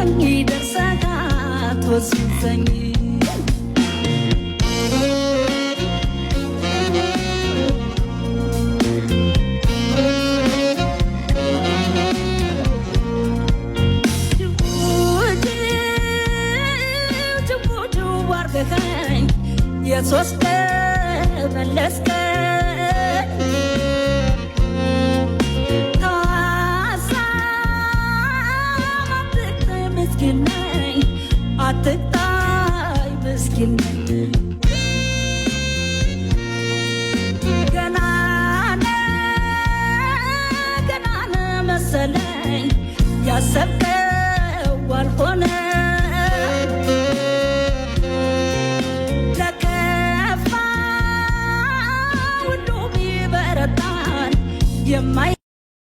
ያልከኝ ደርሰህ አትወስደኝ የሶስት መለስከኝ አትታይ ምስኪን ነኝ አትታይ ምስኪን ነኝ ገና ነህ መሰለኝ ያሰብከው አልሆነ my